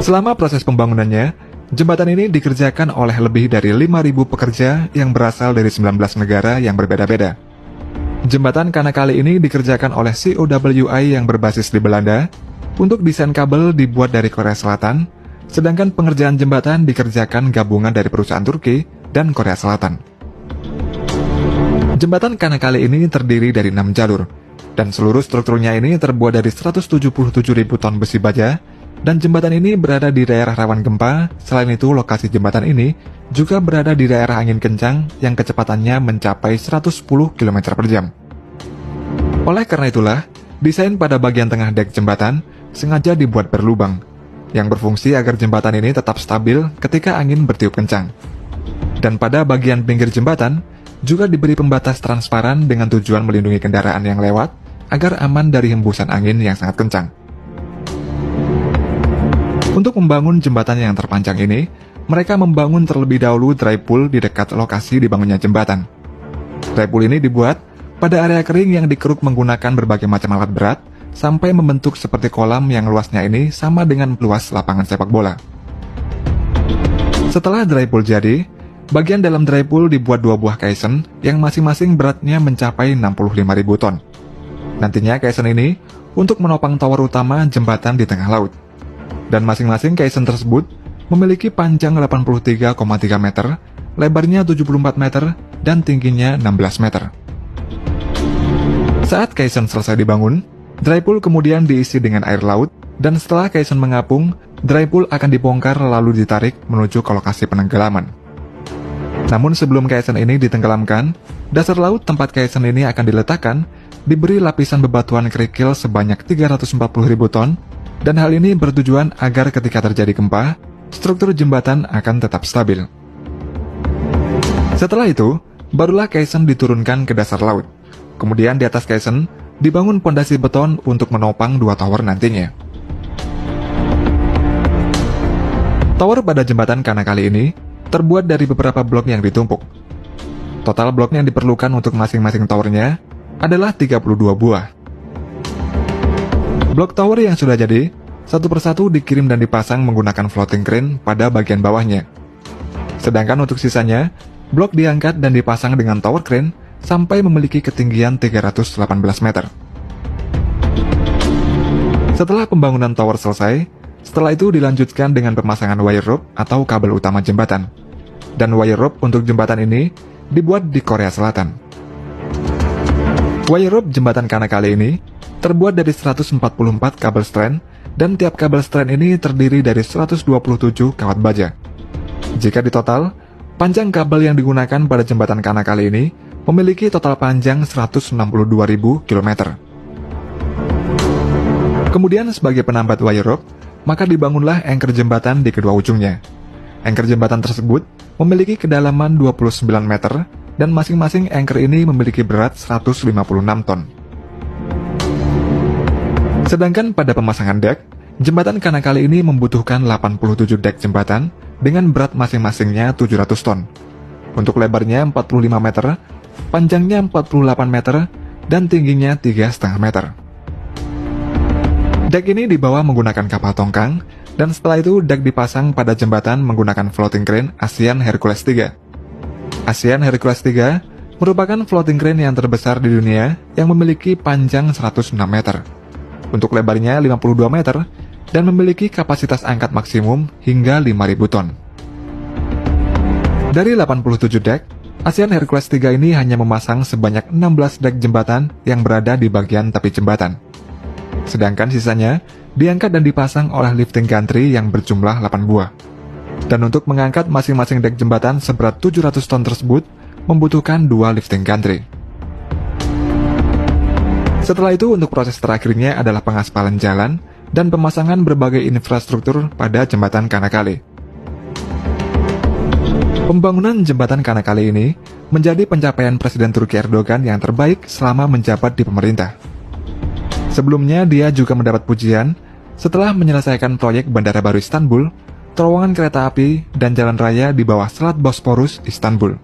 Selama proses pembangunannya, jembatan ini dikerjakan oleh lebih dari 5.000 pekerja yang berasal dari 19 negara yang berbeda-beda. Jembatan Kanakale ini dikerjakan oleh COWI yang berbasis di Belanda. Untuk desain kabel dibuat dari Korea Selatan, sedangkan pengerjaan jembatan dikerjakan gabungan dari perusahaan Turki dan Korea Selatan. Jembatan Kanakale ini terdiri dari 6 jalur, dan seluruh strukturnya ini terbuat dari 177.000 ton besi baja, dan jembatan ini berada di daerah rawan gempa. Selain itu, lokasi jembatan ini juga berada di daerah angin kencang yang kecepatannya mencapai 110 km per jam. Oleh karena itulah, desain pada bagian tengah dek jembatan sengaja dibuat berlubang, yang berfungsi agar jembatan ini tetap stabil ketika angin bertiup kencang. Dan pada bagian pinggir jembatan, juga diberi pembatas transparan dengan tujuan melindungi kendaraan yang lewat, agar aman dari hembusan angin yang sangat kencang. Untuk membangun jembatan yang terpanjang ini, mereka membangun terlebih dahulu dry pool di dekat lokasi dibangunnya jembatan. Dry pool ini dibuat pada area kering yang dikeruk menggunakan berbagai macam alat berat, sampai membentuk seperti kolam yang luasnya ini sama dengan luas lapangan sepak bola. Setelah dry pool jadi, bagian dalam dry pool dibuat 2 buah caisson yang masing-masing beratnya mencapai 65.000 ton. Nantinya caisson ini untuk menopang tower utama jembatan di tengah laut. Dan masing-masing caisson tersebut memiliki panjang 83,3 meter, lebarnya 74 meter, dan tingginya 16 meter. Saat caisson selesai dibangun, dry pool kemudian diisi dengan air laut, dan setelah caisson mengapung, dry pool akan dibongkar lalu ditarik menuju ke lokasi penenggelaman. Namun sebelum caisson ini ditenggelamkan, dasar laut tempat caisson ini akan diletakkan diberi lapisan bebatuan kerikil sebanyak 340.000 ton, dan hal ini bertujuan agar ketika terjadi gempa, struktur jembatan akan tetap stabil. Setelah itu, barulah caisson diturunkan ke dasar laut. Kemudian di atas caisson dibangun pondasi beton untuk menopang 2 tower nantinya. Tower pada jembatan Kanakale ini terbuat dari beberapa blok yang ditumpuk. Total blok yang diperlukan untuk masing-masing towernya adalah 32 buah. Blok tower yang sudah jadi, satu persatu dikirim dan dipasang menggunakan floating crane pada bagian bawahnya. Sedangkan untuk sisanya, blok diangkat dan dipasang dengan tower crane sampai memiliki ketinggian 318 meter. Setelah pembangunan tower selesai, setelah itu dilanjutkan dengan pemasangan wire rope atau kabel utama jembatan. Dan wire rope untuk jembatan ini dibuat di Korea Selatan. Wire rope jembatan Kanakale ini terbuat dari 144 kabel strand, dan tiap kabel strand ini terdiri dari 127 kawat baja. Jika ditotal, panjang kabel yang digunakan pada jembatan Kanakale ini memiliki total panjang 162.000 km. Kemudian sebagai penambat wire rope, maka dibangunlah anchor jembatan di kedua ujungnya. Anchor jembatan tersebut memiliki kedalaman 29 meter, dan masing-masing anchor ini memiliki berat 156 ton. Sedangkan pada pemasangan dek, jembatan Kanakale ini membutuhkan 87 dek jembatan dengan berat masing-masingnya 700 ton. Untuk lebarnya 45 meter, panjangnya 48 meter, dan tingginya 3,5 meter. Dek ini dibawa menggunakan kapal tongkang, dan setelah itu dek dipasang pada jembatan menggunakan floating crane ASEAN Hercules 3. ASEAN Hercules 3 merupakan floating crane yang terbesar di dunia yang memiliki panjang 106 meter. Untuk lebarnya 52 meter, dan memiliki kapasitas angkat maksimum hingga 5.000 ton. Dari 87 dek, ASEAN Hercules 3 ini hanya memasang sebanyak 16 dek jembatan yang berada di bagian tepi jembatan. Sedangkan sisanya diangkat dan dipasang oleh lifting gantry yang berjumlah 8 buah. Dan untuk mengangkat masing-masing dek jembatan seberat 700 ton tersebut, membutuhkan 2 lifting gantry. Setelah itu, untuk proses terakhirnya adalah pengaspalan jalan dan pemasangan berbagai infrastruktur pada jembatan Kanakale. Pembangunan jembatan Kanakale ini menjadi pencapaian Presiden Turki Erdogan yang terbaik selama menjabat di pemerintah. Sebelumnya, dia juga mendapat pujian setelah menyelesaikan proyek Bandara Baru Istanbul, terowongan kereta api, dan jalan raya di bawah Selat Bosporus, Istanbul.